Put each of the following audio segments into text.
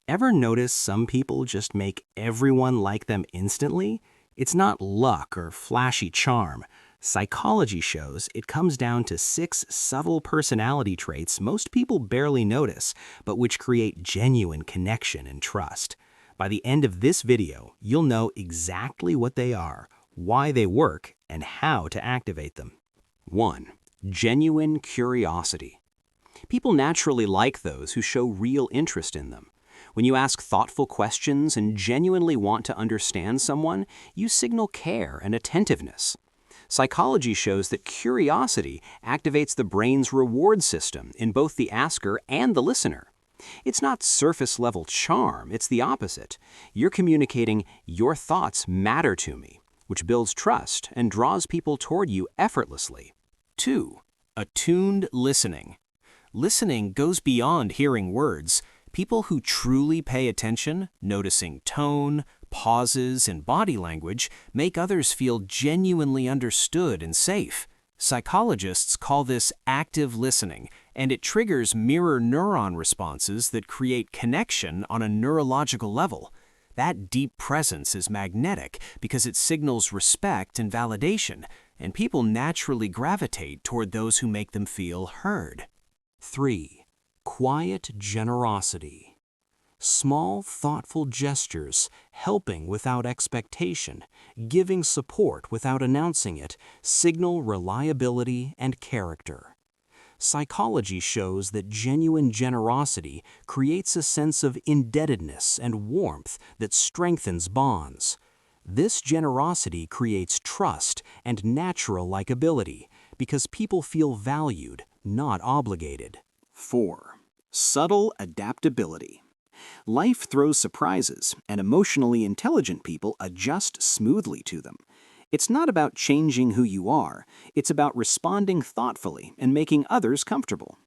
Ever notice some people just make everyone like them instantly? It's not luck or flashy charm. Psychology shows it comes down to 6 subtle personality traits most people barely notice, but which create genuine connection and trust. By the end of this video, you'll know exactly what they are, why they work, and how to activate them. 1. Genuine curiosity. People naturally like those who show real interest in them. When you ask thoughtful questions and genuinely want to understand someone, you signal care and attentiveness. Psychology shows that curiosity activates the brain's reward system in both the asker and the listener. It's not surface-level charm, it's the opposite. You're communicating, "Your thoughts matter to me," which builds trust and draws people toward you effortlessly. 2. Attuned listening. Listening goes beyond hearing words. People who truly pay attention, noticing tone, pauses, and body language, make others feel genuinely understood and safe. Psychologists call this active listening, and it triggers mirror neuron responses that create connection on a neurological level. That deep presence is magnetic because it signals respect and validation, and people naturally gravitate toward those who make them feel heard. 3. Quiet generosity. Small, thoughtful gestures, helping without expectation, giving support without announcing it, signal reliability and character. Psychology shows that genuine generosity creates a sense of indebtedness and warmth that strengthens bonds. This generosity creates trust and natural likability because people feel valued, not obligated. 4. Subtle adaptability. Life throws surprises, and emotionally intelligent people adjust smoothly to them. It's not about changing who you are, it's about responding thoughtfully and making others comfortable.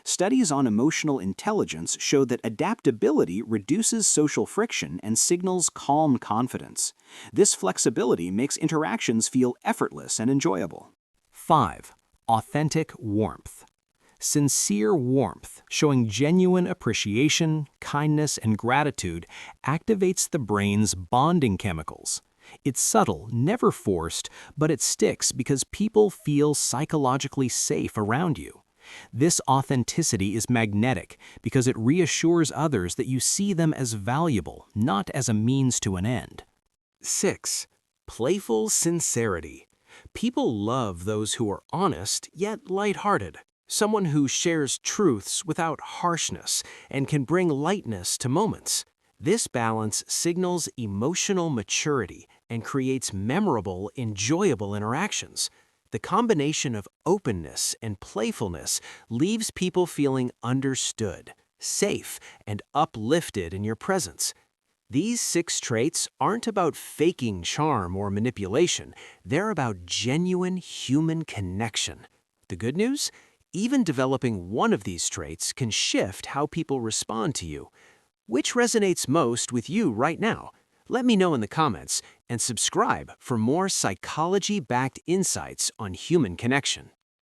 Studies on emotional intelligence show that adaptability reduces social friction and signals calm confidence. This flexibility makes interactions feel effortless and enjoyable. 5. Authentic warmth. Sincere warmth, showing genuine appreciation, kindness, and gratitude, activates the brain's bonding chemicals. It's subtle, never forced, but it sticks because people feel psychologically safe around you. This authenticity is magnetic because it reassures others that you see them as valuable, not as a means to an end. 6. Playful sincerity. People love those who are honest yet lighthearted. Someone who shares truths without harshness and can bring lightness to moments. This balance signals emotional maturity and creates memorable, enjoyable interactions. The combination of openness and playfulness leaves people feeling understood, safe, and uplifted in your presence. These 6 traits aren't about faking charm or manipulation. They're about genuine human connection. The good news? Even developing one of these traits can shift how people respond to you. Which resonates most with you right now? Let me know in the comments, and subscribe for more psychology-backed insights on human connection.